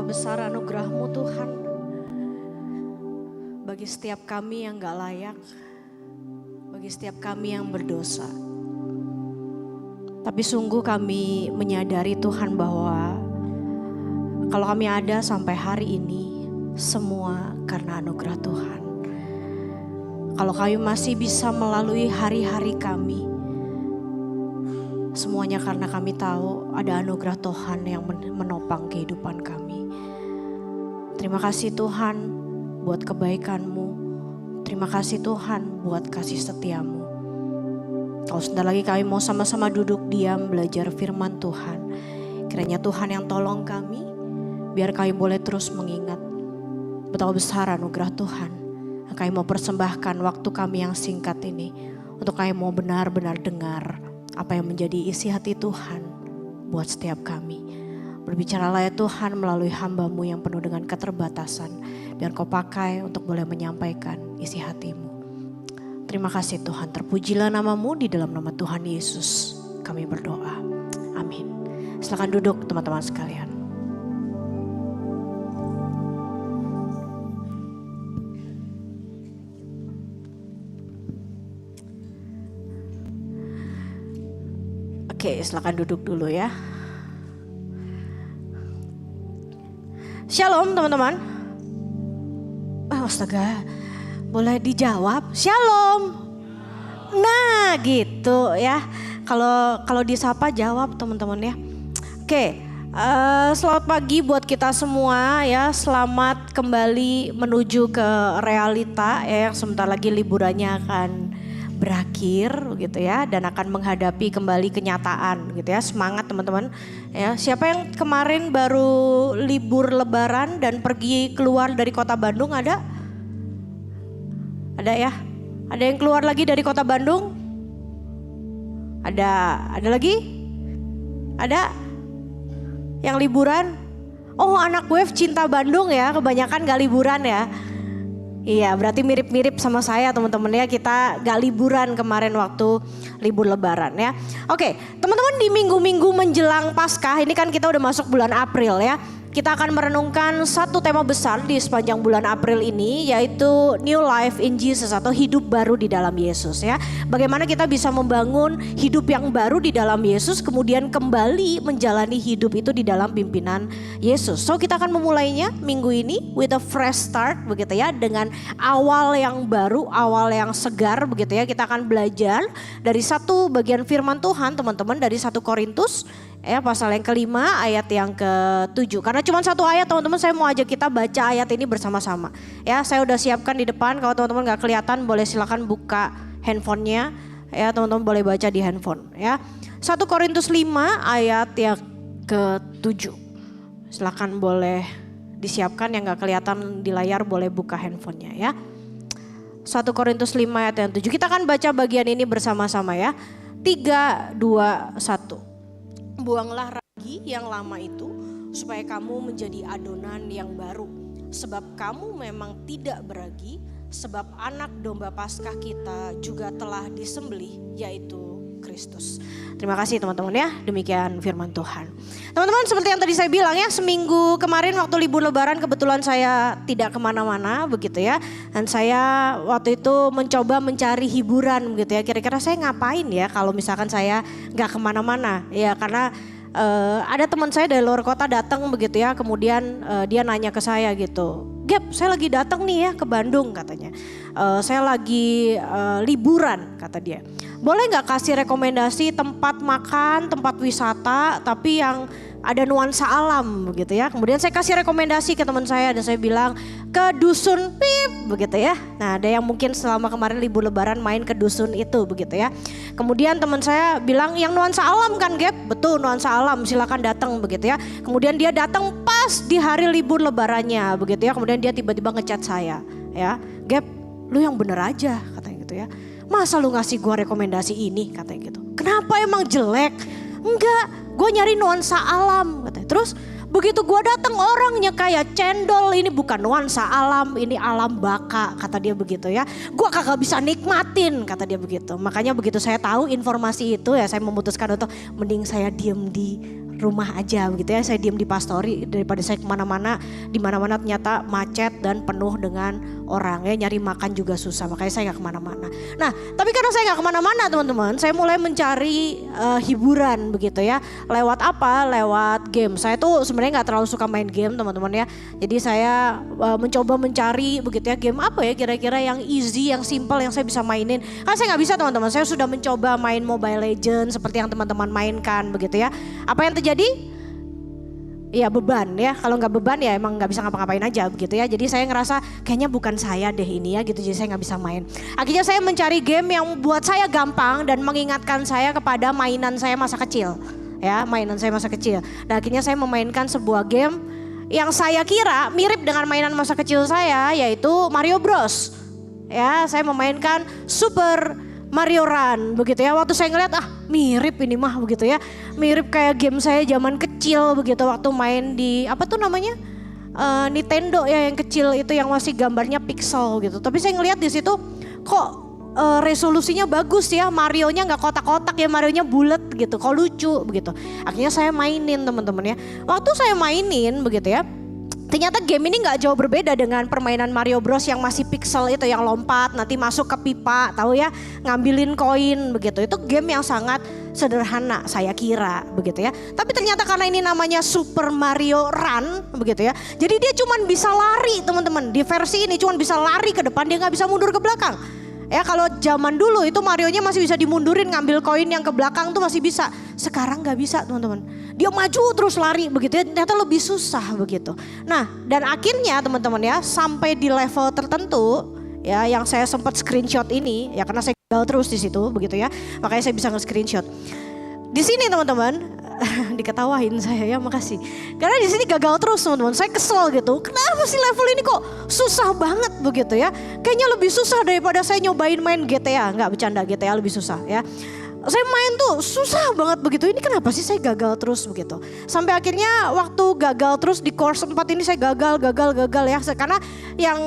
Betapa besar anugerah-Mu Tuhan bagi setiap kami yang gak layak, bagi setiap kami yang berdosa. Tapi sungguh kami menyadari Tuhan bahwa kalau kami ada sampai hari ini, semua karena anugerah Tuhan. Kalau kami masih bisa melalui hari-hari kami, semuanya karena kami tahu ada anugerah Tuhan yang menopang kehidupan kami. Terima kasih Tuhan buat kebaikan-Mu. Terima kasih Tuhan buat kasih setia-Mu. Kalau sebentar lagi kami mau sama-sama duduk diam belajar firman Tuhan. Kiranya Tuhan yang tolong kami, biar kami boleh terus mengingat betapa besar anugerah Tuhan. Kami mau persembahkan waktu kami yang singkat ini untuk kami mau benar-benar dengar apa yang menjadi isi hati Tuhan buat setiap kami. Berbicaralah ya Tuhan melalui hamba-Mu yang penuh dengan keterbatasan. Biar Kau pakai untuk boleh menyampaikan isi hati-Mu. Terima kasih Tuhan, terpujilah nama-Mu di dalam nama Tuhan Yesus. Kami berdoa, amin. Silakan duduk teman-teman sekalian. Oke, silakan duduk dulu ya. Shalom teman-teman. Astaga, boleh dijawab? Shalom. Nah, gitu ya. Kalau disapa jawab teman-teman ya. Oke, selamat pagi buat kita semua ya. Selamat kembali menuju ke realita ya, yang sebentar lagi liburannya akan berakhir gitu ya, dan akan menghadapi kembali kenyataan gitu ya. Semangat teman-teman ya. Siapa yang kemarin baru libur lebaran dan pergi keluar dari kota Bandung, ada? Ada ya? Ada yang keluar lagi dari kota Bandung? Ada lagi? Ada? Yang liburan? Oh, anak wave cinta Bandung ya, kebanyakan gak liburan ya. Iya, berarti mirip-mirip sama saya teman-teman ya, kita gak liburan kemarin waktu libur lebaran ya. Oke, teman-teman, di minggu-minggu menjelang Paskah ini kan kita udah masuk bulan April ya. Kita akan merenungkan satu tema besar di sepanjang bulan April ini, yaitu New Life in Jesus atau hidup baru di dalam Yesus ya. Bagaimana kita bisa membangun hidup yang baru di dalam Yesus, kemudian kembali menjalani hidup itu di dalam pimpinan Yesus. So kita akan memulainya minggu ini with a fresh start begitu ya, dengan awal yang baru, awal yang segar begitu ya. Kita akan belajar dari satu bagian firman Tuhan teman-teman, dari 1 Korintus ya, pasal yang kelima ayat yang ke-7. Karena cuma satu ayat teman-teman, saya mau ajak kita baca ayat ini bersama-sama. Ya, saya udah siapkan di depan, kalau teman-teman gak kelihatan boleh silakan buka handphonenya. Ya, teman-teman boleh baca di handphone ya. 1 Korintus 5 ayat yang ke-7. Silakan boleh disiapkan, yang gak kelihatan di layar boleh buka handphonenya ya. 1 Korintus 5 ayat yang 7. Kita akan baca bagian ini bersama-sama ya. 3, 2, 1. Buanglah ragi yang lama itu supaya kamu menjadi adonan yang baru. Sebab kamu memang tidak beragi, sebab anak domba Paskah kita juga telah disembelih, yaitu Kristus. Terima kasih teman-teman ya, demikian firman Tuhan. Teman-teman, seperti yang tadi saya bilang ya, seminggu kemarin waktu libur lebaran kebetulan saya tidak kemana-mana begitu ya. Dan saya waktu itu mencoba mencari hiburan begitu ya, kira-kira saya ngapain ya kalau misalkan saya gak kemana-mana ya. Karena ada teman saya dari luar kota datang begitu ya, kemudian dia nanya ke saya gitu, Gap, saya lagi datang nih ya ke Bandung katanya. Saya lagi liburan kata dia. Boleh gak kasih rekomendasi tempat makan, tempat wisata tapi yang ada nuansa alam begitu ya. Kemudian saya kasih rekomendasi ke teman saya dan saya bilang ke dusun Pip begitu ya. Nah, ada yang mungkin selama kemarin libur lebaran main ke dusun itu begitu ya. Kemudian teman saya bilang yang nuansa alam kan Gap? Betul, nuansa alam, silakan datang begitu ya. Kemudian dia datang pas di hari libur lebarannya begitu ya. Kemudian dia tiba-tiba ngechat saya ya, Gap, lu yang bener aja katanya gitu ya. Masa lu ngasih gua rekomendasi ini katanya gitu. Kenapa, emang jelek? Enggak, gue nyari nuansa alam katanya. Terus begitu gue datang orangnya kayak cendol, ini bukan nuansa alam, ini alam baka kata dia begitu ya. Gue kagak bisa nikmatin kata dia begitu. Makanya begitu saya tahu informasi itu ya, saya memutuskan untuk mending saya diem di rumah aja begitu ya. Saya diam di pastori daripada saya kemana-mana, di mana-mana ternyata macet dan penuh dengan orang ya, nyari makan juga susah, makanya saya nggak kemana-mana. Nah, tapi karena saya nggak kemana-mana teman-teman, saya mulai mencari hiburan begitu ya. Lewat apa? Lewat game. Saya tuh sebenarnya nggak terlalu suka main game teman-teman ya. Jadi saya mencoba mencari begitu ya, game apa ya kira-kira yang easy, yang simple, yang saya bisa mainin. Karena saya nggak bisa teman-teman, saya sudah mencoba main Mobile Legends seperti yang teman-teman mainkan begitu ya. Apa yang terjadi? Ya beban ya, kalau nggak beban ya emang nggak bisa ngapa-ngapain aja begitu ya. Jadi saya ngerasa kayaknya bukan saya deh ini ya gitu, jadi saya nggak bisa main. Akhirnya saya mencari game yang buat saya gampang dan mengingatkan saya kepada mainan saya masa kecil. Ya, mainan saya masa kecil. Nah akhirnya saya memainkan sebuah game yang saya kira mirip dengan mainan masa kecil saya, yaitu Mario Bros. Ya, saya memainkan Super Mario Run begitu ya. Waktu saya ngeliat mirip ini mah begitu ya. Mirip kayak game saya zaman kecil begitu waktu main di apa tuh namanya? Nintendo ya yang kecil itu yang masih gambarnya pixel gitu. Tapi saya ngeliat di situ kok resolusinya bagus ya. Marionya nggak kotak-kotak ya, Marionya bulat gitu. Kok lucu begitu. Akhirnya saya mainin teman-teman ya. Waktu saya mainin begitu ya. Ternyata game ini gak jauh berbeda dengan permainan Mario Bros yang masih pixel itu, yang lompat nanti masuk ke pipa, tahu ya, ngambilin koin begitu. Itu game yang sangat sederhana saya kira begitu ya. Tapi ternyata karena ini namanya Super Mario Run begitu ya. Jadi dia cuman bisa lari teman-teman. Di versi ini cuman bisa lari ke depan, dia gak bisa mundur ke belakang. Ya kalau zaman dulu itu Marionya masih bisa dimundurin, ngambil koin yang ke belakang tuh masih bisa. Sekarang gak bisa teman-teman. Dia maju terus lari begitu ya, ternyata lebih susah begitu. Nah dan akhirnya teman-teman ya, sampai di level tertentu ya yang saya sempat screenshot ini ya, karena saya gagal terus di situ begitu ya. Makanya saya bisa nge-screenshot. Di sini teman-teman, diketawain saya ya, makasih. Karena di sini gagal terus teman-teman, saya kesel gitu. Kenapa sih level ini kok susah banget begitu ya? Kayaknya lebih susah daripada saya nyobain main GTA. Enggak bercanda, GTA lebih susah ya. Saya main tuh susah banget begitu, ini kenapa sih saya gagal terus begitu. Sampai akhirnya waktu gagal terus di course 4 ini saya gagal ya. Karena yang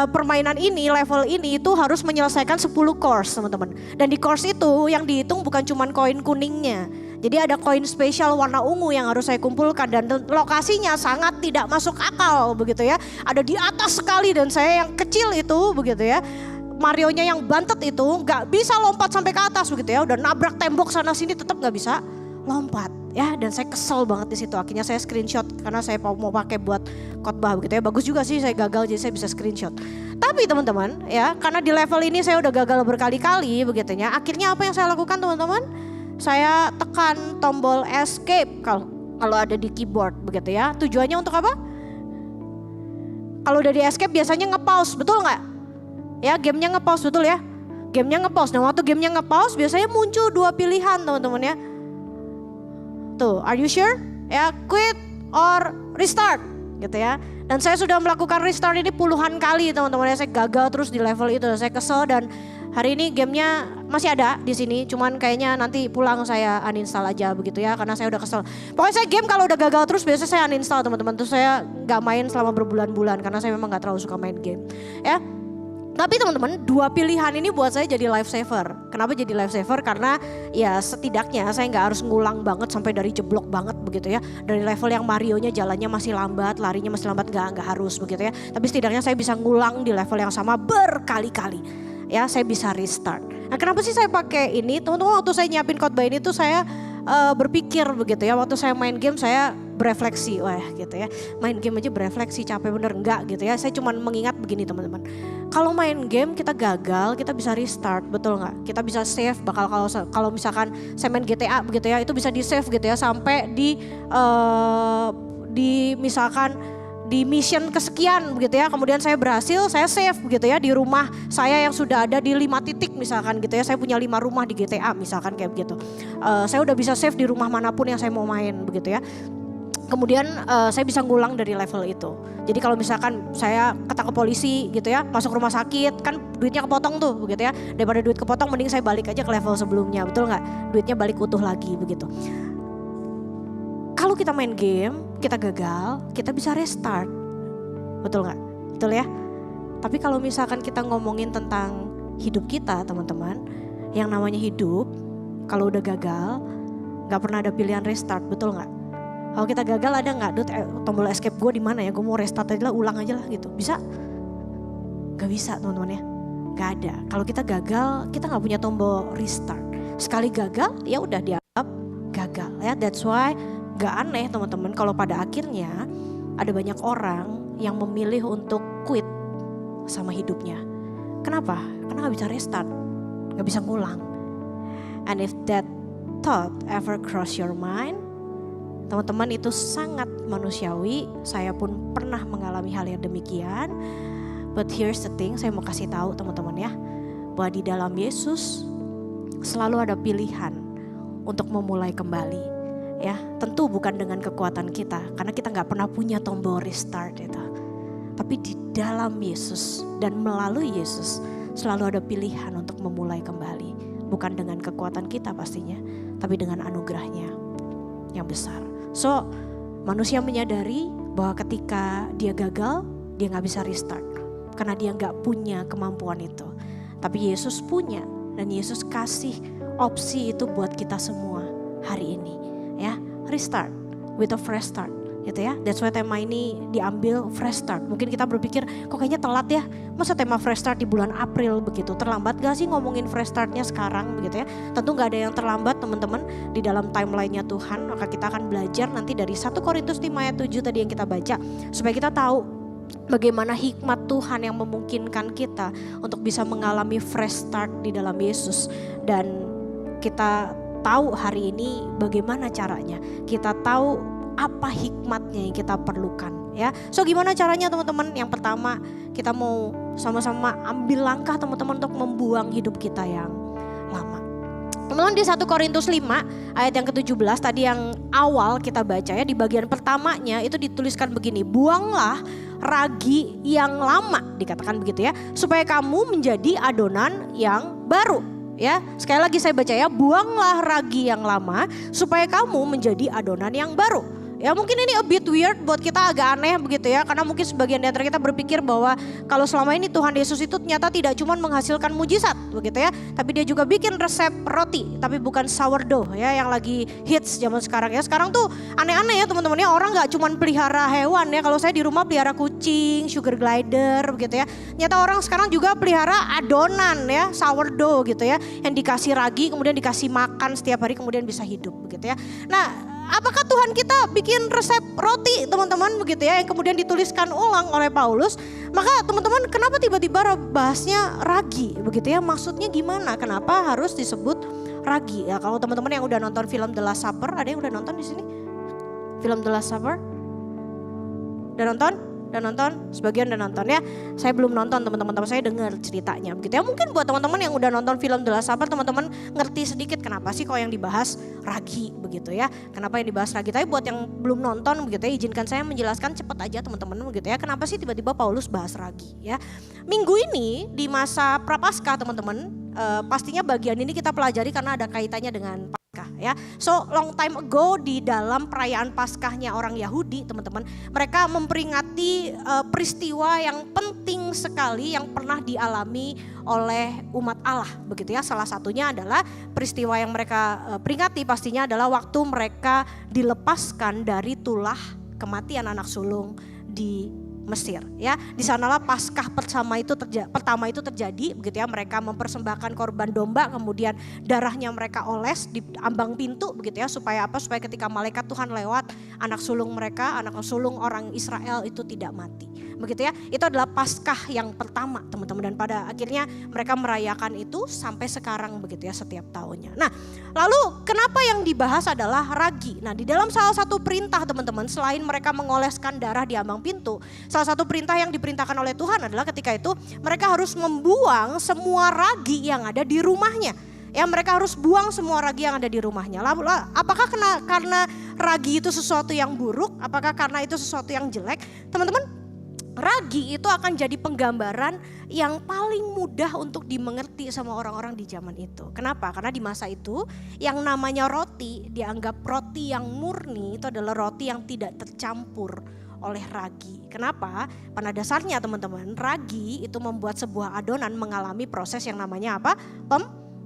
permainan ini, level ini itu harus menyelesaikan 10 course teman-teman. Dan di course itu yang dihitung bukan cuma koin kuningnya. Jadi ada koin spesial warna ungu yang harus saya kumpulkan dan lokasinya sangat tidak masuk akal begitu ya. Ada di atas sekali dan saya yang kecil itu begitu ya. Marionya yang bantet itu gak bisa lompat sampai ke atas begitu ya. Udah nabrak tembok sana sini tetap gak bisa lompat ya. Dan saya kesel banget di situ. Akhirnya saya screenshot karena saya mau pakai buat khotbah begitu ya. Bagus juga sih saya gagal jadi saya bisa screenshot. Tapi teman-teman ya, karena di level ini saya udah gagal berkali-kali begitu ya. Akhirnya apa yang saya lakukan teman-teman? Saya tekan tombol escape kalau ada di keyboard begitu ya. Tujuannya untuk apa? Kalau udah di escape biasanya nge-pause, betul nggak? Ya gamenya nge-pause, betul ya. Gamenya nge-pause. Nah waktu gamenya nge-pause biasanya muncul 2 pilihan teman-teman ya. Tuh, are you sure? Ya, quit or restart gitu ya. Dan saya sudah melakukan restart ini puluhan kali teman-teman ya. Saya gagal terus di level itu. Saya kesel dan hari ini gamenya masih ada di sini. Cuman kayaknya nanti pulang saya uninstall aja begitu ya. Karena saya udah kesel. Pokoknya saya game kalau udah gagal terus biasanya saya uninstall teman-teman. Terus saya gak main selama berbulan-bulan. Karena saya memang gak terlalu suka main game ya. Tapi teman-teman 2 pilihan ini buat saya jadi lifesaver. Kenapa jadi lifesaver? Karena ya setidaknya saya nggak harus ngulang banget sampai dari jeblok banget begitu ya. Dari level yang Marionya jalannya masih lambat, larinya masih lambat, nggak harus begitu ya. Tapi setidaknya saya bisa ngulang di level yang sama berkali-kali. Ya saya bisa restart. Nah kenapa sih saya pakai ini? Teman-teman waktu saya nyiapin khotbah ini tuh saya berpikir begitu ya. Waktu saya main game saya berefleksi, wah gitu ya. Main game aja berefleksi, capek bener enggak gitu ya. Saya cuma mengingat begini teman-teman. Kalau main game kita gagal, kita bisa restart, betul nggak? Kita bisa save. Bakal kalau misalkan saya main GTA begitu ya, itu bisa di save gitu ya sampai di misalkan di mission kesekian begitu ya. Kemudian saya berhasil, saya save begitu ya di rumah saya yang sudah ada di 5 titik misalkan gitu ya. Saya punya 5 rumah di GTA misalkan kayak begitu. Saya udah bisa save di rumah manapun yang saya mau main begitu ya. Kemudian saya bisa ngulang dari level itu. Jadi kalau misalkan saya ketangkep polisi gitu ya, masuk rumah sakit, kan duitnya kepotong tuh begitu ya. Daripada duit kepotong mending saya balik aja ke level sebelumnya, betul nggak? Duitnya balik utuh lagi begitu. Kalau kita main game, kita gagal, kita bisa restart. Betul nggak? Betul ya? Tapi kalau misalkan kita ngomongin tentang hidup kita teman-teman, yang namanya hidup, kalau udah gagal, nggak pernah ada pilihan restart, betul nggak? Kalau kita gagal ada nggak, tombol escape gue di mana ya? Gue mau restart aja lah, ulang aja lah gitu. Bisa? Gak bisa teman-teman ya. Gak ada. Kalau kita gagal, kita nggak punya tombol restart. Sekali gagal, ya udah dianggap gagal ya. That's why gak aneh teman-teman kalau pada akhirnya ada banyak orang yang memilih untuk quit sama hidupnya. Kenapa? Karena gak bisa restart, gak bisa ngulang. And if that thought ever cross your mind, teman-teman, itu sangat manusiawi. Saya pun pernah mengalami hal yang demikian. But here's the thing, saya mau kasih tahu teman-teman ya, bahwa di dalam Yesus selalu ada pilihan untuk memulai kembali. Ya, tentu bukan dengan kekuatan kita, karena kita nggak pernah punya tombol restart itu. Tapi di dalam Yesus dan melalui Yesus selalu ada pilihan untuk memulai kembali. Bukan dengan kekuatan kita pastinya, tapi dengan anugerahnya yang besar. So, manusia menyadari bahwa ketika dia gagal, dia nggak bisa restart. Karena dia nggak punya kemampuan itu. Tapi Yesus punya, dan Yesus kasih opsi itu buat kita semua hari ini. Ya, restart with a fresh start. Gitu ya. That's why tema ini diambil fresh start. Mungkin kita berpikir kok kayaknya telat ya. Masa tema fresh start di bulan April begitu? Terlambat gak sih ngomongin fresh startnya sekarang begitu ya? Tentu gak ada yang terlambat teman-teman di dalam timeline-nya Tuhan. Maka kita akan belajar nanti dari 1 Korintus 5 ayat 7 tadi yang kita baca. Supaya kita tahu bagaimana hikmat Tuhan yang memungkinkan kita untuk bisa mengalami fresh start di dalam Yesus. Dan kita tahu hari ini bagaimana caranya. Kita tahu apa hikmatnya yang kita perlukan ya. So gimana caranya teman-teman? Yang pertama kita mau sama-sama ambil langkah teman-teman untuk membuang hidup kita yang lama. Teman-teman, di 1 Korintus 5 ayat yang ke-17 tadi yang awal kita baca ya, di bagian pertamanya itu dituliskan begini. Buanglah ragi yang lama, dikatakan begitu ya, supaya kamu menjadi adonan yang baru. Ya, sekali lagi saya baca ya, buanglah ragi yang lama supaya kamu menjadi adonan yang baru. Ya mungkin ini a bit weird buat kita, agak aneh begitu ya. Karena mungkin sebagian dari kita berpikir bahwa kalau selama ini Tuhan Yesus itu ternyata tidak cuma menghasilkan mujizat begitu ya. Tapi dia juga bikin resep roti, tapi bukan sourdough ya yang lagi hits zaman sekarang ya. Sekarang tuh aneh-aneh ya teman-teman ya, orang gak cuma pelihara hewan ya. Kalau saya di rumah pelihara kucing, sugar glider begitu ya. Ternyata orang sekarang juga pelihara adonan ya, sourdough gitu ya. Yang dikasih ragi kemudian dikasih makan setiap hari kemudian bisa hidup begitu ya. Nah, apakah Tuhan kita bikin resep roti teman-teman begitu ya yang kemudian dituliskan ulang oleh Paulus? Maka teman-teman, kenapa tiba-tiba bahasnya ragi begitu ya? Maksudnya gimana? Kenapa harus disebut ragi? Ya kalau teman-teman yang udah nonton film The Last Supper, ada yang udah nonton di sini? Film The Last Supper? Udah nonton? Udah nonton? Sebagian udah nonton ya. Saya belum nonton teman-teman, tapi saya dengar ceritanya begitu ya. Mungkin buat teman-teman yang udah nonton film The Last Supper, teman-teman ngerti sedikit kenapa sih kok yang dibahas ragi begitu ya. Kenapa yang dibahas ragi? Tapi buat yang belum nonton begitu ya, izinkan saya menjelaskan cepat aja teman-teman begitu ya. Kenapa sih tiba-tiba Paulus bahas ragi ya. Minggu ini di masa Prapaskah teman-teman, pastinya bagian ini kita pelajari karena ada kaitannya dengan ya. So long time ago di dalam perayaan Paskahnya orang Yahudi teman-teman, mereka memperingati peristiwa yang penting sekali yang pernah dialami oleh umat Allah begitu ya. Salah satunya adalah peristiwa yang mereka peringati pastinya adalah waktu mereka dilepaskan dari tulah kematian anak sulung di Mesir ya. Di sanalah Paskah pertama itu terjadi begitu ya. Mereka mempersembahkan korban domba, kemudian darahnya mereka oles di ambang pintu begitu ya, supaya apa? Supaya ketika malaikat Tuhan lewat, anak sulung mereka, anak sulung orang Israel itu tidak mati. Begitu ya. Itu adalah Paskah yang pertama teman-teman, dan pada akhirnya mereka merayakan itu sampai sekarang begitu ya, setiap tahunnya. Nah, lalu kenapa yang dibahas adalah ragi? Nah, di dalam salah satu perintah teman-teman, selain mereka mengoleskan darah di ambang pintu, salah satu perintah yang diperintahkan oleh Tuhan adalah ketika itu mereka harus membuang semua ragi yang ada di rumahnya. Ya, mereka harus buang semua ragi yang ada di rumahnya. Lalu apakah karena ragi itu sesuatu yang buruk? Apakah karena itu sesuatu yang jelek? Teman-teman, ragi itu akan jadi penggambaran yang paling mudah untuk dimengerti sama orang-orang di zaman itu. Kenapa? Karena di masa itu yang namanya roti dianggap roti yang murni itu adalah roti yang tidak tercampur oleh ragi. Kenapa? Pada dasarnya teman-teman, ragi itu membuat sebuah adonan mengalami proses yang namanya apa?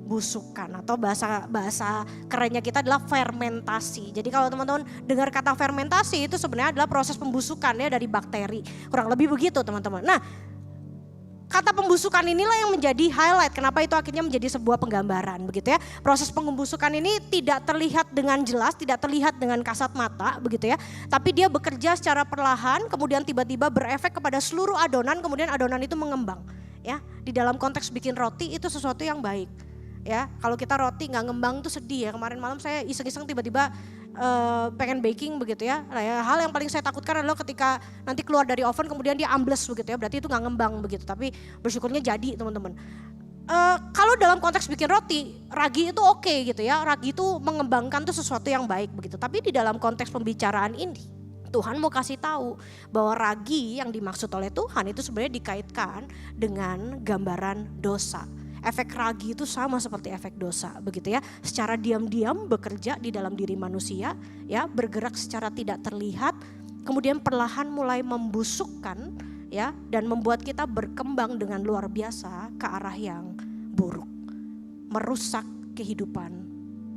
pembusukan atau bahasa kerennya kita adalah fermentasi. Jadi kalau teman-teman dengar kata fermentasi itu sebenarnya adalah proses pembusukan ya dari bakteri. Kurang lebih begitu teman-teman. Nah, kata pembusukan inilah yang menjadi highlight. Kenapa itu akhirnya menjadi sebuah penggambaran begitu ya. Proses pembusukan ini tidak terlihat dengan jelas, tidak terlihat dengan kasat mata begitu ya. Tapi dia bekerja secara perlahan, kemudian tiba-tiba berefek kepada seluruh adonan, kemudian adonan itu mengembang. Ya, di dalam konteks bikin roti itu sesuatu yang baik. Ya, kalau kita roti nggak ngembang tuh sedih ya. Kemarin malam saya iseng-iseng tiba-tiba pengen baking begitu ya. Nah, ya. Hal yang paling saya takutkan adalah ketika nanti keluar dari oven kemudian dia ambles begitu ya. Berarti itu nggak ngembang begitu. Tapi bersyukurnya jadi teman-teman. Kalau dalam konteks bikin roti, ragi itu oke gitu ya. Ragi itu mengembangkan tuh sesuatu yang baik begitu. Tapi di dalam konteks pembicaraan ini, Tuhan mau kasih tahu bahwa ragi yang dimaksud oleh Tuhan itu sebenarnya dikaitkan dengan gambaran dosa. Efek ragi itu sama seperti efek dosa begitu ya. Secara diam-diam bekerja di dalam diri manusia ya, bergerak secara tidak terlihat, kemudian perlahan mulai membusukkan ya dan membuat kita berkembang dengan luar biasa ke arah yang buruk. Merusak kehidupan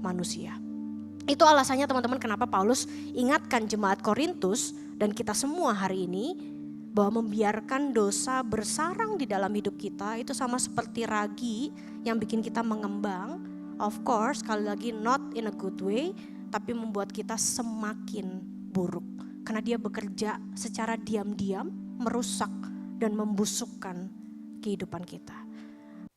manusia. Itu alasannya teman-teman kenapa Paulus ingatkan jemaat Korintus dan kita semua hari ini bahwa membiarkan dosa bersarang di dalam hidup kita itu sama seperti ragi yang bikin kita mengembang. Of course sekali lagi not in a good way, tapi membuat kita semakin buruk. Karena dia bekerja secara diam-diam merusak dan membusukkan kehidupan kita.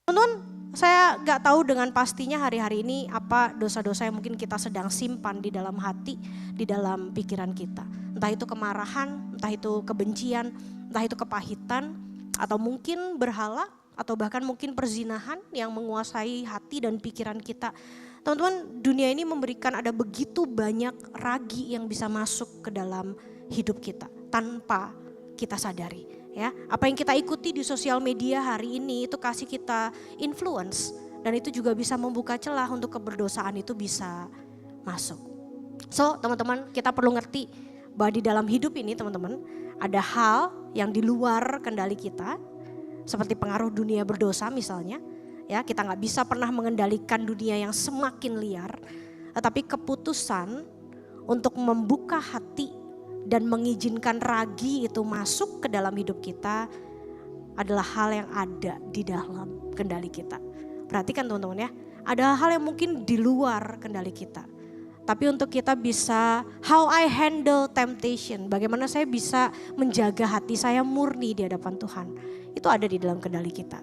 Teman-teman, saya gak tahu dengan pastinya hari-hari ini apa dosa-dosa yang mungkin kita sedang simpan di dalam hati, di dalam pikiran kita. Entah itu kemarahan, entah itu kebencian, entah itu kepahitan, atau mungkin berhala, atau bahkan mungkin perzinahan yang menguasai hati dan pikiran kita. Teman-teman, dunia ini memberikan ada begitu banyak ragi yang bisa masuk ke dalam hidup kita tanpa kita sadari. Ya, apa yang kita ikuti di sosial media hari ini itu kasih kita influence dan itu juga bisa membuka celah untuk keberdosaan itu bisa masuk. So teman-teman, kita perlu ngerti bahwa di dalam hidup ini teman-teman ada hal yang di luar kendali kita, seperti pengaruh dunia berdosa misalnya. Ya, kita nggak bisa pernah mengendalikan dunia yang semakin liar, tetapi keputusan untuk membuka hati dan mengizinkan ragi itu masuk ke dalam hidup kita adalah hal yang ada di dalam kendali kita. Perhatikan teman-teman ya, ada hal yang mungkin di luar kendali kita. Tapi untuk kita bisa, how I handle temptation, bagaimana saya bisa menjaga hati saya murni di hadapan Tuhan, itu ada di dalam kendali kita.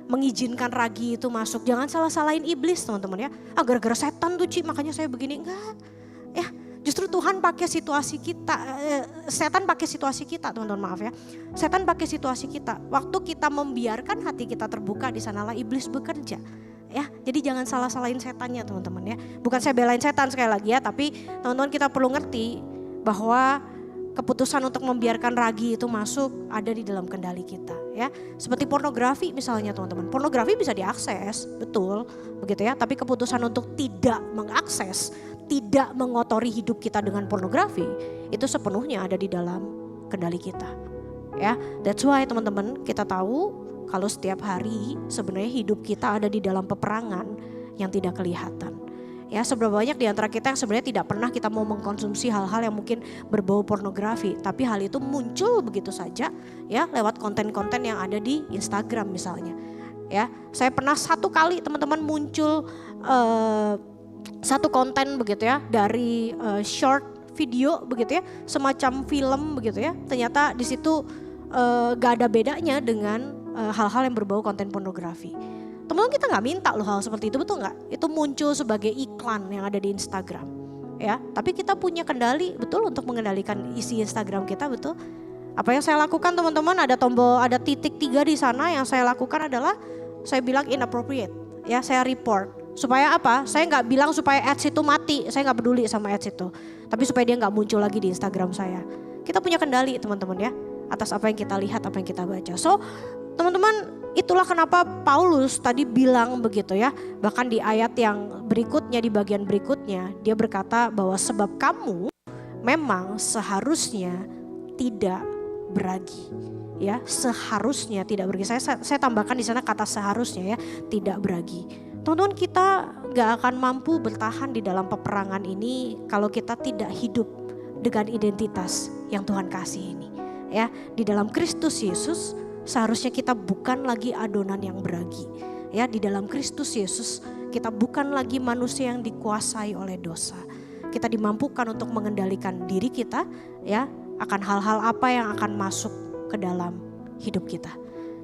Mengizinkan ragi itu masuk, jangan salah-salahin iblis teman-teman ya. Gara-gara setan tuh Ci, makanya saya begini, enggak ya. Justru Tuhan pakai situasi kita, setan pakai situasi kita teman-teman, maaf ya. Setan pakai situasi kita. Waktu kita membiarkan hati kita terbuka, di sanalah iblis bekerja. Ya, jadi jangan salah-salahin setannya teman-teman ya. Bukan saya belain setan sekali lagi ya, tapi teman-teman kita perlu ngerti bahwa keputusan untuk membiarkan ragi itu masuk ada di dalam kendali kita ya. Seperti pornografi misalnya teman-teman. Pornografi bisa diakses, betul begitu ya. Tapi keputusan untuk tidak mengakses, tidak mengotori hidup kita dengan pornografi, itu sepenuhnya ada di dalam kendali kita. Ya, that's why teman-teman kita tahu kalau setiap hari sebenarnya hidup kita ada di dalam peperangan yang tidak kelihatan. Ya, seberapa banyak di antara kita yang sebenarnya tidak pernah kita mau mengkonsumsi hal-hal yang mungkin berbau pornografi, tapi hal itu muncul begitu saja ya lewat konten-konten yang ada di Instagram misalnya. Ya, saya pernah satu kali teman-teman muncul satu konten begitu ya dari short video begitu ya, semacam film begitu ya. Ternyata di situ gak ada bedanya dengan hal-hal yang berbau konten pornografi. Teman-teman, kita nggak minta loh hal seperti itu, betul nggak? Itu muncul sebagai iklan yang ada di Instagram, ya. Tapi kita punya kendali betul untuk mengendalikan isi Instagram kita, betul. Apa yang saya lakukan teman-teman, ada tombol, ada titik 3 di sana. Yang saya lakukan adalah saya bilang inappropriate, ya. Saya report. Supaya apa? Saya nggak bilang supaya ads itu mati, saya nggak peduli sama ads itu. Tapi supaya dia nggak muncul lagi di Instagram saya. Kita punya kendali teman-teman ya, atas apa yang kita lihat, apa yang kita baca. So teman-teman, itulah kenapa Paulus tadi bilang begitu ya. Bahkan di ayat yang berikutnya, di bagian berikutnya, dia berkata bahwa sebab kamu memang seharusnya tidak beragi. Ya, seharusnya tidak beragi. Saya tambahkan di sana kata seharusnya ya, tidak beragi. Teman-teman, kita gak akan mampu bertahan di dalam peperangan ini kalau kita tidak hidup dengan identitas yang Tuhan kasih ini. Ya, di dalam Kristus Yesus seharusnya kita bukan lagi adonan yang beragi. Ya, di dalam Kristus Yesus kita bukan lagi manusia yang dikuasai oleh dosa. Kita dimampukan untuk mengendalikan diri kita, ya, akan hal-hal apa yang akan masuk ke dalam hidup kita.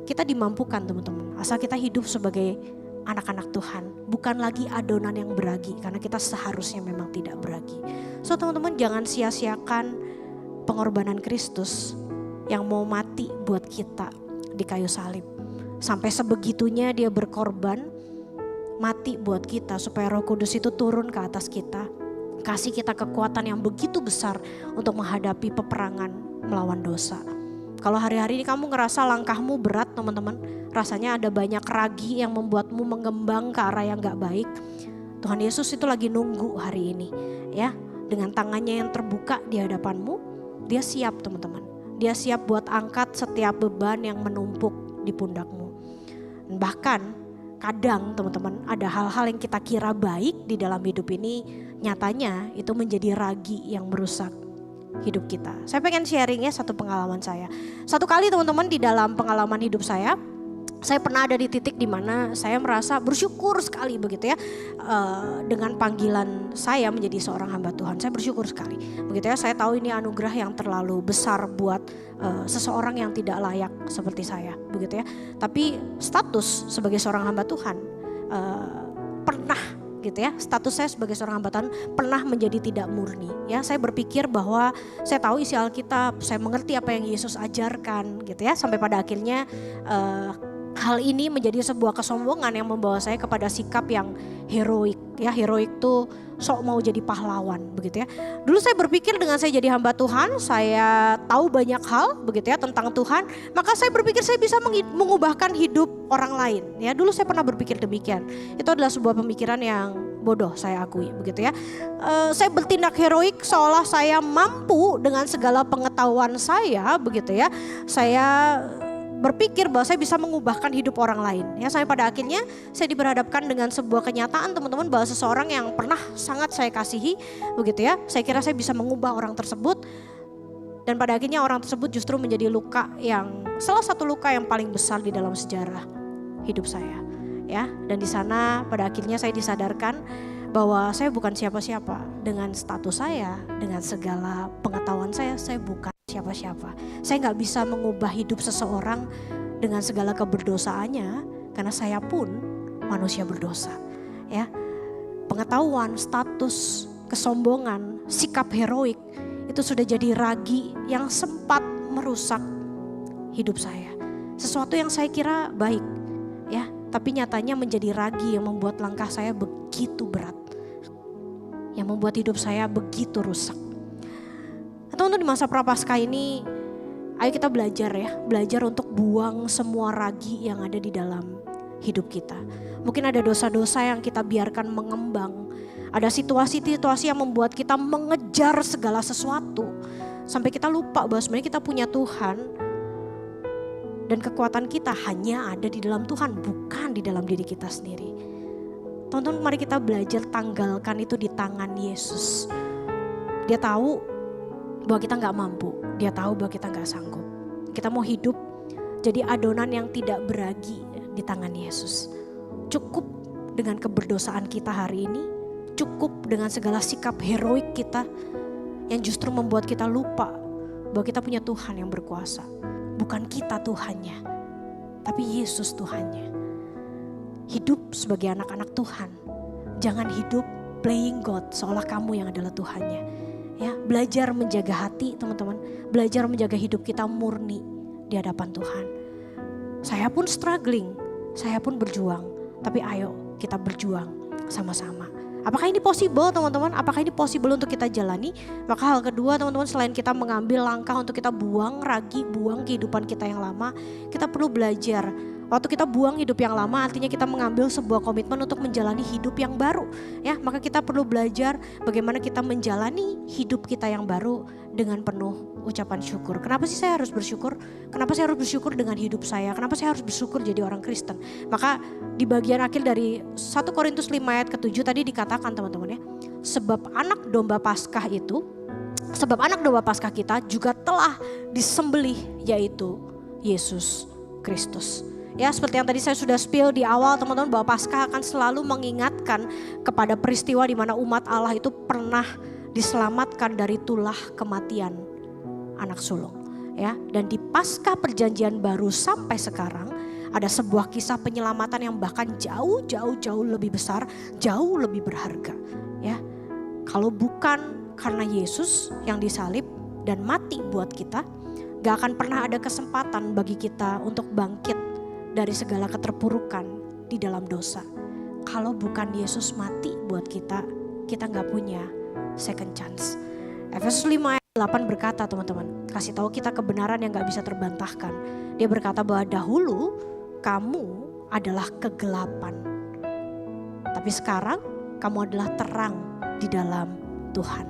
Kita dimampukan, teman-teman, asal kita hidup sebagai anak-anak Tuhan, bukan lagi adonan yang beragi, karena kita seharusnya memang tidak beragi. So teman-teman, jangan sia-siakan pengorbanan Kristus yang mau mati buat kita di kayu salib. Sampai sebegitunya dia berkorban, mati buat kita supaya Roh Kudus itu turun ke atas kita, kasih kita kekuatan yang begitu besar untuk menghadapi peperangan melawan dosa. Kalau hari-hari ini kamu ngerasa langkahmu berat, teman-teman, rasanya ada banyak ragi yang membuatmu mengembang ke arah yang gak baik, Tuhan Yesus itu lagi nunggu hari ini, ya, dengan tangannya yang terbuka di hadapanmu. Dia siap, teman-teman, dia siap buat angkat setiap beban yang menumpuk di pundakmu. Bahkan kadang, teman-teman, ada hal-hal yang kita kira baik di dalam hidup ini, nyatanya itu menjadi ragi yang merusak hidup kita. Saya pengen sharing ya satu pengalaman saya. Satu kali, teman-teman, di dalam pengalaman hidup saya pernah ada di titik di mana saya merasa bersyukur sekali begitu ya, dengan panggilan saya menjadi seorang hamba Tuhan. Saya bersyukur sekali begitu ya. Saya tahu ini anugerah yang terlalu besar buat seseorang yang tidak layak seperti saya begitu ya. Tapi status sebagai seorang hamba Tuhan pernah gitu ya, status saya sebagai seorang hamba Tuhan pernah menjadi tidak murni ya. Saya berpikir bahwa saya tahu isi Alkitab, saya mengerti apa yang Yesus ajarkan gitu ya, sampai pada akhirnya hal ini menjadi sebuah kesombongan yang membawa saya kepada sikap yang heroik ya. Heroik tuh sok mau jadi pahlawan begitu ya. Dulu saya berpikir dengan saya jadi hamba Tuhan, saya tahu banyak hal begitu ya tentang Tuhan, maka saya berpikir saya bisa mengubahkan hidup orang lain ya. Dulu saya pernah berpikir demikian. Itu adalah sebuah pemikiran yang bodoh, saya akui begitu ya. Saya bertindak heroik seolah saya mampu dengan segala pengetahuan saya begitu ya. Saya berpikir bahwa saya bisa mengubahkan hidup orang lain ya. Sampai pada akhirnya saya diperhadapkan dengan sebuah kenyataan, teman-teman, bahwa seseorang yang pernah sangat saya kasihi begitu ya, saya kira saya bisa mengubah orang tersebut, dan pada akhirnya orang tersebut justru menjadi luka yang salah satu luka yang paling besar di dalam sejarah hidup saya ya. Dan di sana pada akhirnya saya disadarkan bahwa saya bukan siapa-siapa. Dengan status saya, dengan segala pengetahuan saya bukan siapa-siapa. Saya gak bisa mengubah hidup seseorang dengan segala keberdosaannya, karena saya pun manusia berdosa ya. Pengetahuan, status, kesombongan, sikap heroik itu sudah jadi ragi yang sempat merusak hidup saya. Sesuatu yang saya kira baik ya, tapi nyatanya menjadi ragi yang membuat langkah saya begitu berat, yang membuat hidup saya begitu rusak. Teman-teman, di masa prapaskah ini ayo kita belajar ya, belajar untuk buang semua ragi yang ada di dalam hidup kita. Mungkin ada dosa-dosa yang kita biarkan mengembang, ada situasi-situasi yang membuat kita mengejar segala sesuatu sampai kita lupa bahwa sebenarnya kita punya Tuhan dan kekuatan kita hanya ada di dalam Tuhan, bukan di dalam diri kita sendiri. Teman-teman, mari kita belajar tanggalkan itu di tangan Yesus. Dia tahu bahwa kita gak mampu, dia tahu bahwa kita gak sanggup. Kita mau hidup jadi adonan yang tidak beragi di tangan Yesus. Cukup dengan keberdosaan kita hari ini, cukup dengan segala sikap heroik kita yang justru membuat kita lupa bahwa kita punya Tuhan yang berkuasa. Bukan kita Tuhannya, tapi Yesus Tuhannya. Hidup sebagai anak-anak Tuhan, jangan hidup playing God seolah kamu yang adalah Tuhannya. Ya, belajar menjaga hati, teman-teman, belajar menjaga hidup kita murni di hadapan Tuhan. Saya pun struggling, saya pun berjuang, tapi ayo kita berjuang sama-sama. Apakah ini possible, teman-teman? Apakah ini possible untuk kita jalani? Maka hal kedua, teman-teman, selain kita mengambil langkah untuk kita buang ragi, buang kehidupan kita yang lama, kita perlu belajar Waktu kita buang hidup yang lama, artinya kita mengambil sebuah komitmen untuk menjalani hidup yang baru. Ya, maka kita perlu belajar bagaimana kita menjalani hidup kita yang baru dengan penuh ucapan syukur. Kenapa sih saya harus bersyukur? Kenapa saya harus bersyukur dengan hidup saya? Kenapa saya harus bersyukur jadi orang Kristen? Maka di bagian akhir dari 1 Korintus 5 ayat ke-7 tadi dikatakan teman-teman ya. Sebab anak domba Paskah kita juga telah disembelih, yaitu Yesus Kristus. Ya, seperti yang tadi saya sudah spill di awal teman-teman, bahwa Paskah akan selalu mengingatkan kepada peristiwa di mana umat Allah itu pernah diselamatkan dari tulah kematian anak sulung. Ya, dan di Paskah Perjanjian Baru sampai sekarang ada sebuah kisah penyelamatan yang bahkan jauh lebih besar, jauh lebih berharga. Ya, kalau bukan karena Yesus yang disalib dan mati buat kita, gak akan pernah ada kesempatan bagi kita untuk bangkit dari segala keterpurukan di dalam dosa. Kalau bukan Yesus mati buat kita, kita gak punya second chance. Efesus 5 ayat 8 berkata teman-teman, kasih tahu kita kebenaran yang gak bisa terbantahkan. Dia berkata bahwa dahulu kamu adalah kegelapan, tapi sekarang kamu adalah terang di dalam Tuhan.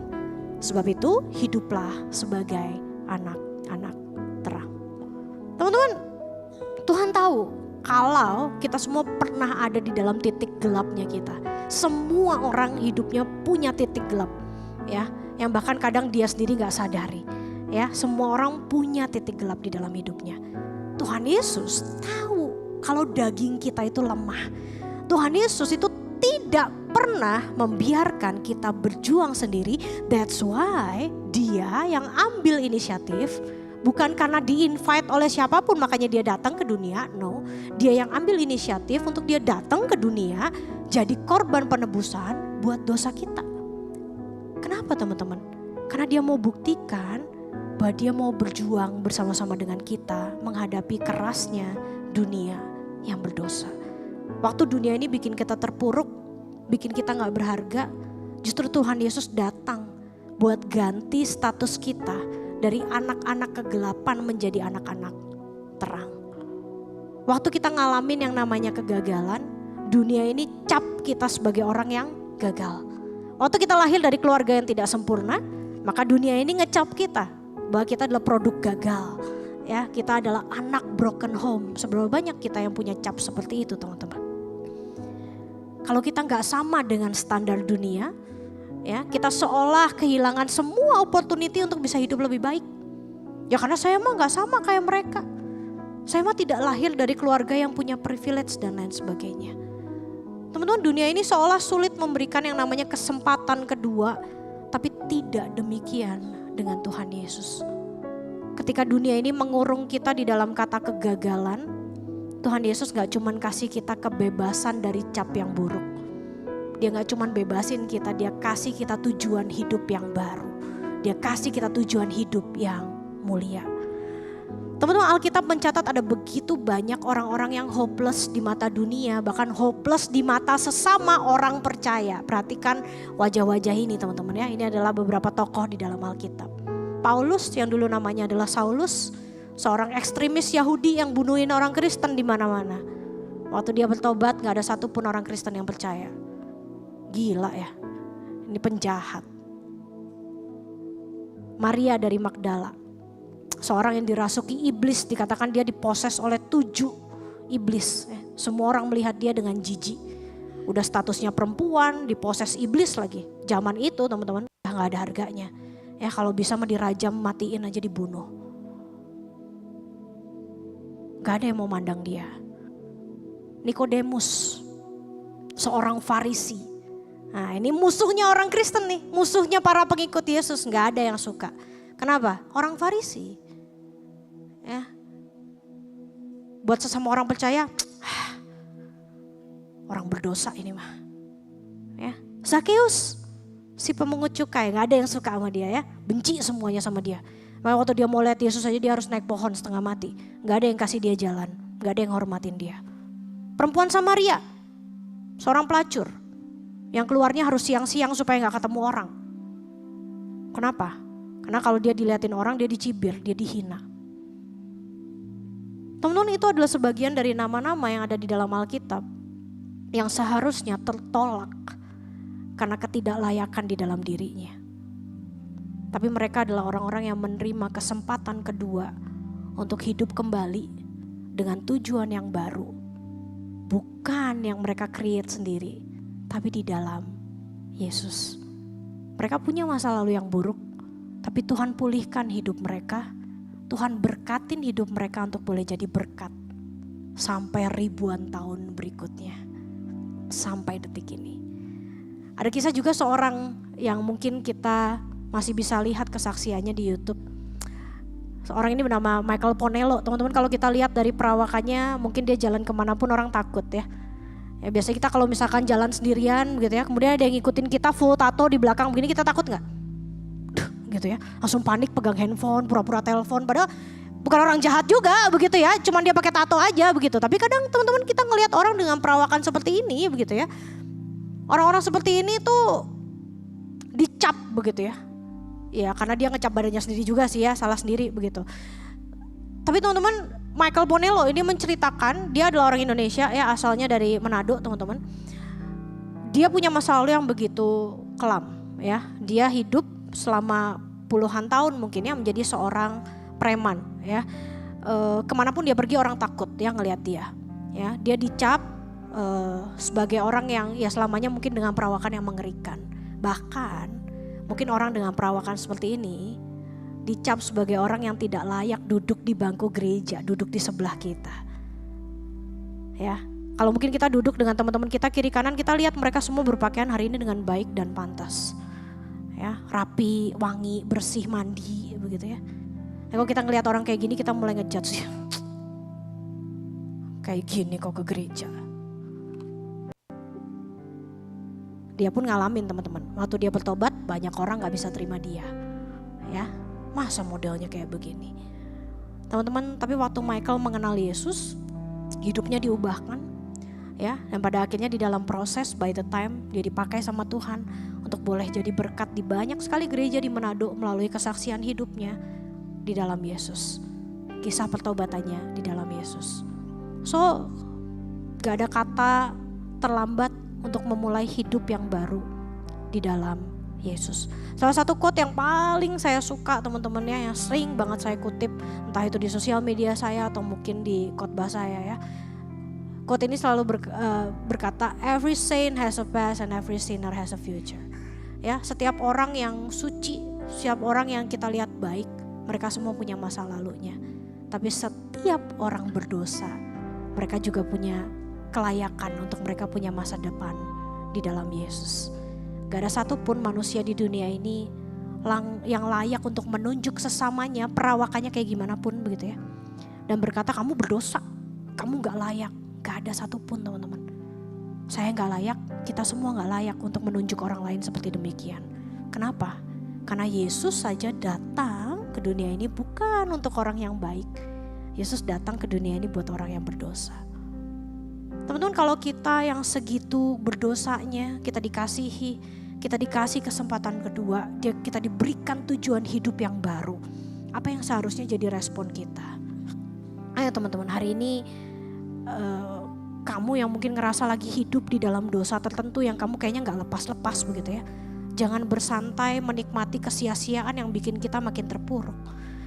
Sebab itu hiduplah sebagai anak-anak terang. Teman-teman, Tuhan tahu kalau kita semua pernah ada di dalam titik gelapnya kita. Semua orang hidupnya punya titik gelap, ya, yang bahkan kadang dia sendiri gak sadari. Ya, semua orang punya titik gelap di dalam hidupnya. Tuhan Yesus tahu kalau daging kita itu lemah. Tuhan Yesus itu tidak pernah membiarkan kita berjuang sendiri. That's why dia yang ambil inisiatif. Bukan karena di-invite oleh siapapun makanya dia datang ke dunia. No, dia yang ambil inisiatif untuk dia datang ke dunia jadi korban penebusan buat dosa kita. Kenapa teman-teman? Karena dia mau buktikan bahwa dia mau berjuang bersama-sama dengan kita menghadapi kerasnya dunia yang berdosa. Waktu dunia ini bikin kita terpuruk, bikin kita gak berharga, justru Tuhan Yesus datang buat ganti status kita dari anak-anak kegelapan menjadi anak-anak terang. Waktu kita ngalamin yang namanya kegagalan, dunia ini cap kita sebagai orang yang gagal. Waktu kita lahir dari keluarga yang tidak sempurna, maka dunia ini ngecap kita bahwa kita adalah produk gagal. Ya, kita adalah anak broken home. Seberapa banyak kita yang punya cap seperti itu, teman-teman? Kalau kita nggak sama dengan standar dunia, ya, kita seolah kehilangan semua opportunity untuk bisa hidup lebih baik. Ya karena saya mah gak sama kayak mereka. Saya mah tidak lahir dari keluarga yang punya privilege dan lain sebagainya. Teman-teman, dunia ini seolah sulit memberikan yang namanya kesempatan kedua. Tapi tidak demikian dengan Tuhan Yesus. Ketika dunia ini mengurung kita di dalam kata kegagalan, Tuhan Yesus gak cuman kasih kita kebebasan dari cap yang buruk. Dia gak cuman bebasin kita, dia kasih kita tujuan hidup yang baru. Dia kasih kita tujuan hidup yang mulia. Teman-teman, Alkitab mencatat ada begitu banyak orang-orang yang hopeless di mata dunia, bahkan hopeless di mata sesama orang percaya. Perhatikan wajah-wajah ini teman-teman ya, ini adalah beberapa tokoh di dalam Alkitab. Paulus yang dulu namanya adalah Saulus, seorang ekstremis Yahudi yang bunuhin orang Kristen di mana-mana. Waktu dia bertobat gak ada satupun orang Kristen yang percaya. Gila ya, ini penjahat. Maria dari Magdala, seorang yang dirasuki iblis, dikatakan dia diposes oleh 7 iblis. Semua orang melihat dia dengan jijik. Udah statusnya perempuan, diposes iblis lagi. Zaman itu teman-teman udah gak ada harganya. Ya kalau bisa mah dirajam, matiin aja, dibunuh. Gak ada yang mau mandang dia. Nikodemus, seorang Farisi. Nah ini musuhnya orang Kristen nih, musuhnya para pengikut Yesus, gak ada yang suka. Kenapa? Orang Farisi. Ya. Buat sesama orang percaya, orang berdosa ini mah. Ya. Zakeus, si pemungut cukai, gak ada yang suka sama dia ya, benci semuanya sama dia. Maka waktu dia mau lihat Yesus aja dia harus naik pohon setengah mati. Gak ada yang kasih dia jalan, gak ada yang hormatin dia. Perempuan Samaria, seorang pelacur. Yang keluarnya harus siang-siang supaya gak ketemu orang. Kenapa? Karena kalau dia diliatin orang dia dicibir, dia dihina. Teman-teman, itu adalah sebagian dari nama-nama yang ada di dalam Alkitab yang seharusnya tertolak karena ketidaklayakan di dalam dirinya. Tapi mereka adalah orang-orang yang menerima kesempatan kedua untuk hidup kembali dengan tujuan yang baru. Bukan yang mereka create sendiri, tapi di dalam Yesus. Mereka punya masa lalu yang buruk, tapi Tuhan pulihkan hidup mereka. Tuhan berkatin hidup mereka untuk boleh jadi berkat sampai ribuan tahun berikutnya, sampai detik ini. Ada kisah juga seorang yang mungkin kita masih bisa lihat kesaksiannya di YouTube. Seorang ini bernama Michael Ponello. Teman-teman, kalau kita lihat dari perawakannya, mungkin dia jalan kemanapun orang takut ya. Ya biasanya kita kalau misalkan jalan sendirian gitu ya, kemudian ada yang ngikutin kita full tato di belakang begini, kita takut gak? Gitu ya, langsung panik pegang handphone, pura-pura telepon, padahal bukan orang jahat juga begitu ya, cuman dia pakai tato aja begitu. Tapi kadang teman-teman kita ngelihat orang dengan perawakan seperti ini begitu ya. Orang-orang seperti ini tuh dicap begitu ya. Ya karena dia ngecap badannya sendiri juga sih ya, salah sendiri begitu. Tapi teman-teman, Michael Ponello ini menceritakan, dia adalah orang Indonesia ya, asalnya dari Manado teman-teman. Dia punya masa lalu yang begitu kelam ya. Dia hidup selama puluhan tahun mungkin ya menjadi seorang preman ya. Kemanapun dia pergi orang takut ya ngelihat dia. Ya, dia dicap sebagai orang yang ya selamanya mungkin dengan perawakan yang mengerikan. Bahkan mungkin orang dengan perawakan seperti ini dicap sebagai orang yang tidak layak duduk di bangku gereja, duduk di sebelah kita. Ya, kalau mungkin kita duduk dengan teman-teman kita kiri kanan, kita lihat mereka semua berpakaian hari ini dengan baik dan pantas. Ya, rapi, wangi, bersih, mandi begitu ya. Kalau kita ngelihat orang kayak gini, kita mulai ngejudge. Kayak gini kok ke gereja. Dia pun ngalamin teman-teman. Waktu dia bertobat, banyak orang gak bisa terima dia. Ya, masa modelnya kayak begini. Teman-teman, tapi waktu Michael mengenal Yesus, hidupnya diubahkan. Ya, dan pada akhirnya di dalam proses by the time dia dipakai sama Tuhan untuk boleh jadi berkat di banyak sekali gereja di Manado melalui kesaksian hidupnya di dalam Yesus. Kisah pertobatannya di dalam Yesus. So, gak ada kata terlambat untuk memulai hidup yang baru di dalam Yesus. Salah satu quote yang paling saya suka teman-temannya, yang sering banget saya kutip, entah itu di sosial media saya atau mungkin di khotbah saya ya. Quote ini selalu berkata, every saint has a past and every sinner has a future. Ya, setiap orang yang suci, setiap orang yang kita lihat baik, mereka semua punya masa lalunya. Tapi setiap orang berdosa, mereka juga punya kelayakan untuk mereka punya masa depan di dalam Yesus. Gak ada satupun manusia di dunia ini yang layak untuk menunjuk sesamanya perawakannya kayak gimana pun begitu ya. Dan berkata kamu berdosa, kamu gak layak. Gak ada satupun teman-teman. Saya gak layak, kita semua gak layak untuk menunjuk orang lain seperti demikian. Kenapa? Karena Yesus saja datang ke dunia ini bukan untuk orang yang baik. Yesus datang ke dunia ini buat orang yang berdosa. Teman-teman, kalau kita yang segitu berdosanya, kita dikasihi, kita dikasih kesempatan kedua, kita diberikan tujuan hidup yang baru. Apa yang seharusnya jadi respon kita? Ayo teman-teman, hari ini kamu yang mungkin ngerasa lagi hidup di dalam dosa tertentu yang kamu kayaknya gak lepas-lepas begitu ya. Jangan bersantai menikmati kesia-siaan yang bikin kita makin terpuruk.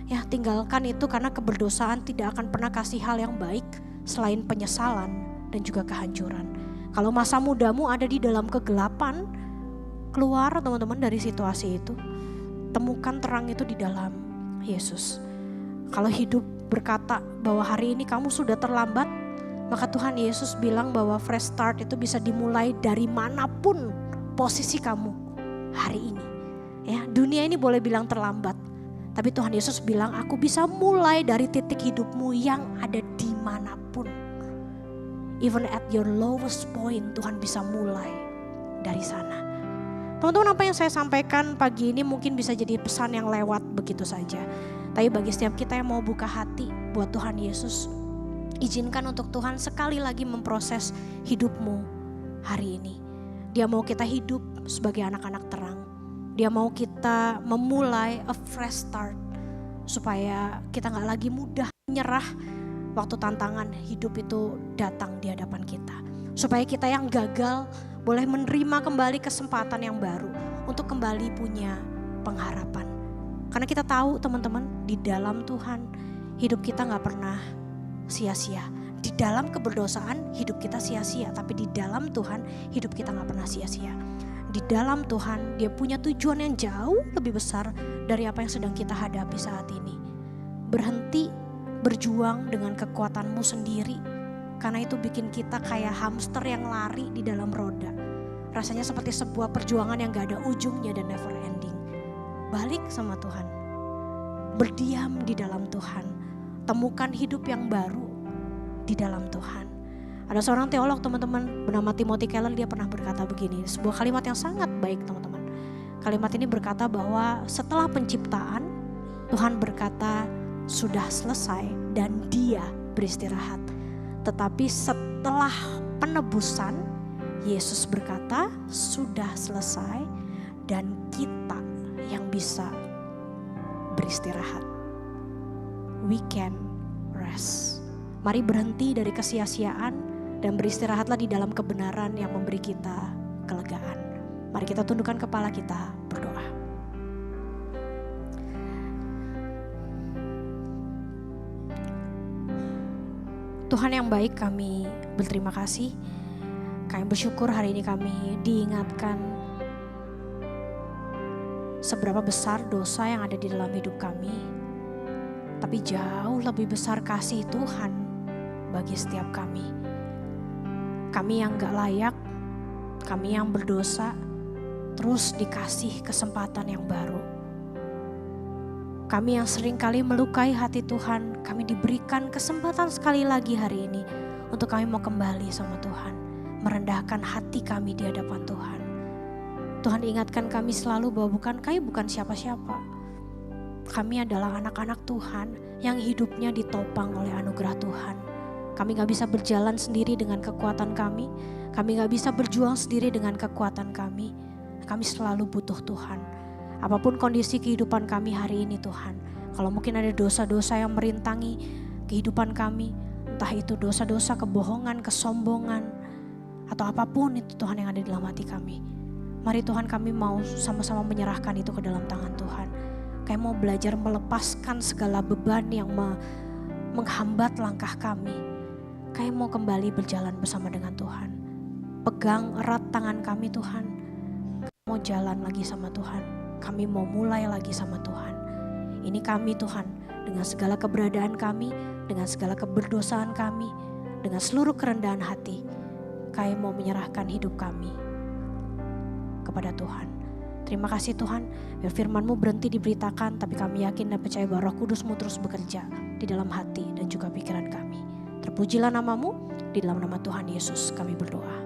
Ya, tinggalkan itu karena keberdosaan tidak akan pernah kasih hal yang baik selain penyesalan dan juga kehancuran. Kalau masa mudamu ada di dalam kegelapan, keluar teman-teman dari situasi itu. Temukan terang itu di dalam Yesus. Kalau hidup berkata bahwa hari ini kamu sudah terlambat, maka Tuhan Yesus bilang bahwa fresh start itu bisa dimulai dari manapun posisi kamu hari ini. Ya, dunia ini boleh bilang terlambat, tapi Tuhan Yesus bilang aku bisa mulai dari titik hidupmu yang ada dimanapun. Even at your lowest point, Tuhan bisa mulai dari sana. Teman-teman, apa yang saya sampaikan pagi ini mungkin bisa jadi pesan yang lewat begitu saja. Tapi bagi setiap kita yang mau buka hati buat Tuhan Yesus, izinkan untuk Tuhan sekali lagi memproses hidupmu hari ini. Dia mau kita hidup sebagai anak-anak terang. Dia mau kita memulai a fresh start supaya kita gak lagi mudah menyerah waktu tantangan hidup itu datang di hadapan kita. Supaya kita yang gagal boleh menerima kembali kesempatan yang baru untuk kembali punya pengharapan. Karena kita tahu teman-teman, di dalam Tuhan hidup kita gak pernah sia-sia. Di dalam keberdosaan hidup kita sia-sia, tapi di dalam Tuhan hidup kita gak pernah sia-sia. Di dalam Tuhan Dia punya tujuan yang jauh lebih besar dari apa yang sedang kita hadapi saat ini. Berhenti berjuang dengan kekuatanmu sendiri, karena itu bikin kita kayak hamster yang lari di dalam roda. Rasanya seperti sebuah perjuangan yang gak ada ujungnya dan never ending. Balik sama Tuhan, berdiam di dalam Tuhan, temukan hidup yang baru di dalam Tuhan. Ada seorang teolog teman-teman bernama Timothy Keller, dia pernah berkata begini, sebuah kalimat yang sangat baik teman-teman. Kalimat ini berkata bahwa setelah penciptaan Tuhan berkata sudah selesai dan Dia beristirahat. Tetapi setelah penebusan Yesus berkata sudah selesai dan kita yang bisa beristirahat. We can rest. Mari berhenti dari kesia-siaan dan beristirahatlah di dalam kebenaran yang memberi kita kelegaan. Mari kita tundukkan kepala kita, berdoa. Tuhan yang baik, kami berterima kasih. Kami bersyukur hari ini kami diingatkan seberapa besar dosa yang ada di dalam hidup kami. Tapi jauh lebih besar kasih Tuhan bagi setiap kami. Kami yang gak layak, kami yang berdosa, terus dikasih kesempatan yang baru. Kami yang seringkali melukai hati Tuhan, kami diberikan kesempatan sekali lagi hari ini untuk kami mau kembali sama Tuhan, merendahkan hati kami di hadapan Tuhan. Tuhan ingatkan kami selalu bahwa kami bukan siapa-siapa. Kami adalah anak-anak Tuhan yang hidupnya ditopang oleh anugerah Tuhan. Kami gak bisa berjalan sendiri dengan kekuatan kami. Kami gak bisa berjuang sendiri dengan kekuatan kami. Kami selalu butuh Tuhan. Apapun kondisi kehidupan kami hari ini Tuhan. Kalau mungkin ada dosa-dosa yang merintangi kehidupan kami. Entah itu dosa-dosa kebohongan, kesombongan. Atau apapun itu Tuhan yang ada dalam hati kami. Mari Tuhan, kami mau sama-sama menyerahkan itu ke dalam tangan Tuhan. Kami mau belajar melepaskan segala beban yang menghambat langkah kami. Kami mau kembali berjalan bersama dengan Tuhan. Pegang erat tangan kami Tuhan. Kami mau jalan lagi sama Tuhan. Kami mau mulai lagi sama Tuhan. Ini kami Tuhan, dengan segala keberadaan kami, dengan segala keberdosaan kami, dengan seluruh kerendahan hati, kami mau menyerahkan hidup kami kepada Tuhan. Terima kasih Tuhan, biar firman-Mu berhenti diberitakan, tapi kami yakin dan percaya bahwa Roh Kudus-Mu terus bekerja di dalam hati dan juga pikiran kami. Terpujilah nama-Mu, di dalam nama Tuhan Yesus kami berdoa.